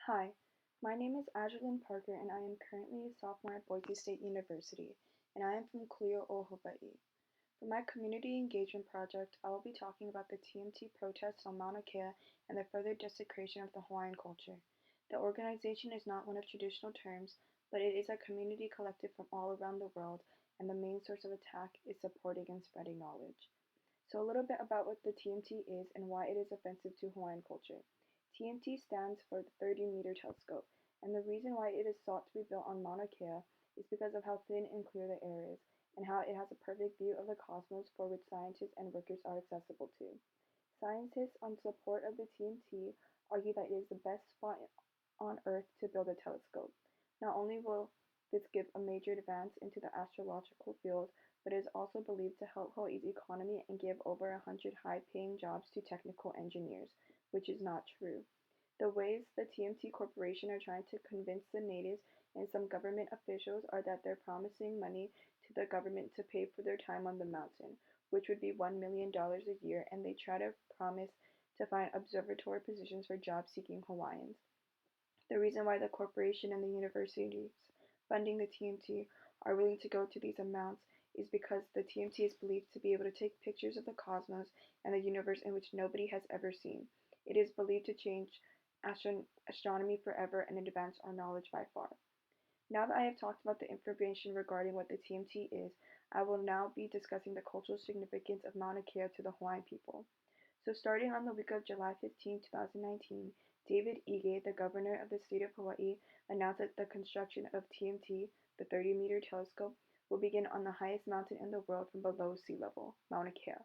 Hi, my name is Azure-Lynne and I am currently a sophomore at Boise State University, and I am from Kuli'o, Hawaii. For my community engagement project, I will be talking about the TMT protests on Mauna Kea and the further desecration of the Hawaiian culture. The organization is not one of traditional terms, but it is a community collective from all around the world, and the main source of attack is supporting and spreading knowledge. So a little bit about what the TMT is and why it is offensive to Hawaiian culture. TMT stands for the 30-meter telescope, and the reason why it is sought to be built on Mauna Kea is because of how thin and clear the air is, and how it has a perfect view of the cosmos for which scientists and workers are accessible to. Scientists on support of the TMT argue that it is the best spot on Earth to build a telescope. Not only will this give a major advance into the astrological field, but is also believed to help Hawaii's economy and give over 100 high-paying jobs to technical engineers, which is not true. The ways the TMT Corporation are trying to convince the natives and some government officials are that they're promising money to the government to pay for their time on the mountain, which would be $1 million a year, and they try to promise to find observatory positions for job-seeking Hawaiians. The reason why the corporation and the universities funding the TMT are willing to go to these amounts is because the TMT is believed to be able to take pictures of the cosmos and the universe in which nobody has ever seen. It is believed to change astronomy forever and advance our knowledge by far. Now that I have talked about the information regarding what the TMT is, I will now be discussing the cultural significance of Mauna Kea to the Hawaiian people. So starting on the week of July 15, 2019, David Ige, the governor of the state of Hawaii, announced that the construction of TMT, the 30-meter telescope, will begin on the highest mountain in the world from below sea level, Mauna Kea.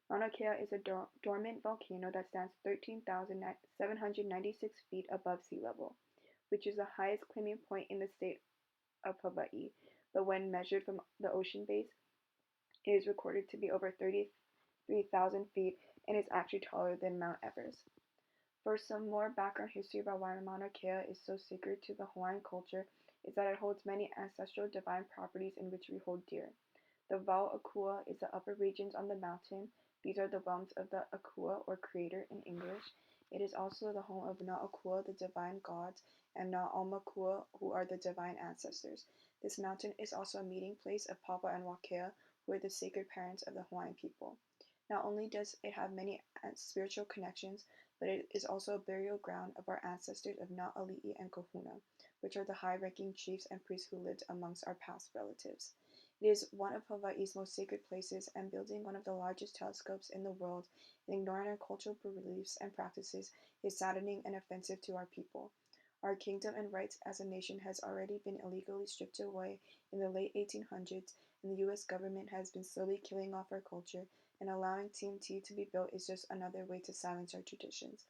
Mauna Kea is a dormant volcano that stands 13,796 feet above sea level, which is the highest climbing point in the state of Hawaii, but when measured from the ocean base, it is recorded to be over 33,000 feet and is actually taller than Mount Everest. For some more background history about why Mauna Kea is so sacred to the Hawaiian culture is that it holds many ancestral divine properties in which we hold dear. The Wao Akua is the upper regions on the mountain. These are the realms of the Akua, or creator in English. It is also the home of Na Akua, the divine gods, and Na Aumakua, who are the divine ancestors. This mountain is also a meeting place of Papa and Wakea, who are the sacred parents of the Hawaiian people. Not only does it have many spiritual connections, but it is also a burial ground of our ancestors of Na Ali'i and Kahuna, which are the high-ranking chiefs and priests who lived amongst our past relatives. It is one of Hawaii's most sacred places, and building one of the largest telescopes in the world and ignoring our cultural beliefs and practices is saddening and offensive to our people. Our kingdom and rights as a nation has already been illegally stripped away in the late 1800s, and the U.S. government has been slowly killing off our culture, and allowing TMT to be built is just another way to silence our traditions.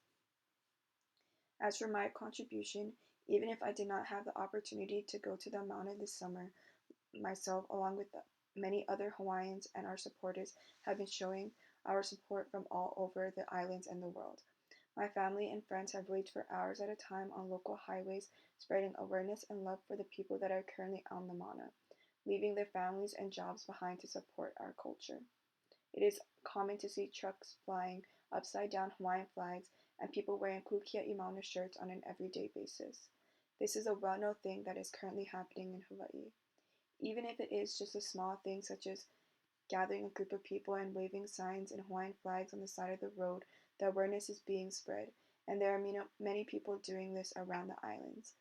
As for my contribution, even if I did not have the opportunity to go to the mountain this summer, myself, along with many other Hawaiians and our supporters, have been showing our support from all over the islands and the world. My family and friends have waited for hours at a time on local highways, spreading awareness and love for the people that are currently on the Mauna, leaving their families and jobs behind to support our culture. It is common to see trucks flying upside-down Hawaiian flags and people wearing Kukia'i Mauna shirts on an everyday basis. This is a well-known thing that is currently happening in Hawaii. Even if it is just a small thing such as gathering a group of people and waving signs and Hawaiian flags on the side of the road, the awareness is being spread, and there are many people doing this around the islands.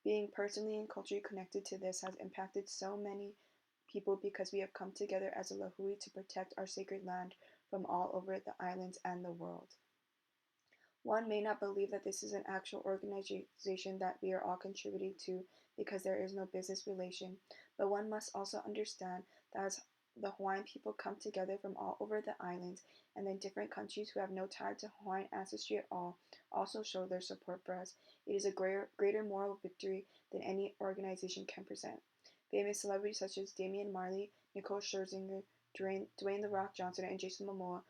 Being personally and culturally connected to this has impacted so many people because we have come together as a lahui to protect our sacred land from all over the islands and the world. One may not believe that this is an actual organization that we are all contributing to because there is no business relation, but one must also understand that as the Hawaiian people come together from all over the islands, and then different countries who have no tie to Hawaiian ancestry at all also show their support for us, it is a greater moral victory than any organization can present. Famous celebrities such as Damian Marley, Nicole Scherzinger, Dwayne "The Rock" Johnson, and Jason Momoa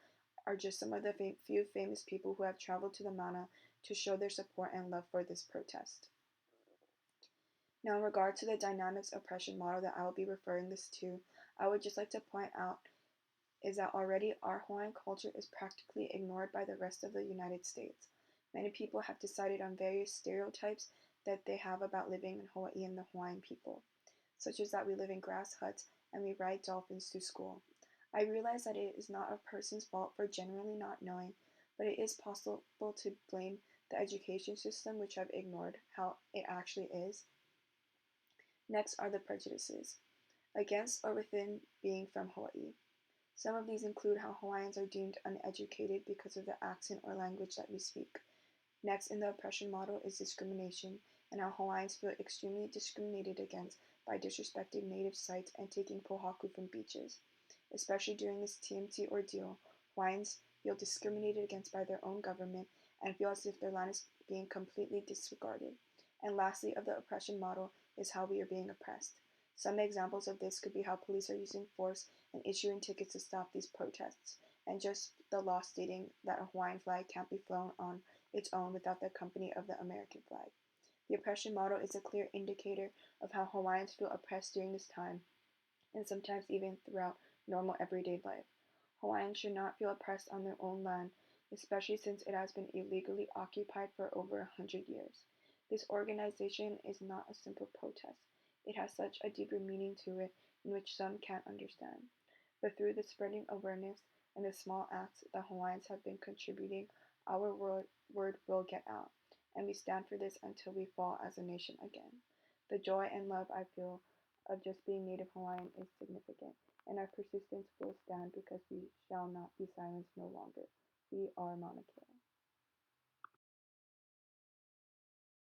are just some of the few famous people who have traveled to the Mauna to show their support and love for this protest. Now, in regard to the dynamics oppression model that I will be referring this to, I would just like to point out is that already our Hawaiian culture is practically ignored by the rest of the United States. Many people have decided on various stereotypes that they have about living in Hawaii and the Hawaiian people, such as that we live in grass huts and we ride dolphins to school. I realize that it is not a person's fault for generally not knowing, but it is possible to blame the education system which have ignored how it actually is. Next are the prejudices against or within being from Hawaii. Some of these include how Hawaiians are deemed uneducated because of the accent or language that we speak. Next in the oppression model is discrimination, and how Hawaiians feel extremely discriminated against by disrespecting native sites and taking pohaku from beaches. Especially during this TMT ordeal, Hawaiians feel discriminated against by their own government and feel as if their land is being completely disregarded. And lastly, of the oppression model is how we are being oppressed. Some examples of this could be how police are using force and issuing tickets to stop these protests, and just the law stating that a Hawaiian flag can't be flown on its own without the company of the American flag. The oppression model is a clear indicator of how Hawaiians feel oppressed during this time, and sometimes even throughout normal everyday life. Hawaiians should not feel oppressed on their own land, especially since it has been illegally occupied for over 100 years. This organization is not a simple protest. It has such a deeper meaning to it in which some can't understand. But through the spreading awareness and the small acts that Hawaiians have been contributing, our word will get out, and we stand for this until we fall as a nation again. The joy and love I feel of just being Native Hawaiian is significant, and our persistence will stand because we shall not be silenced no longer. We are Mauna Kea.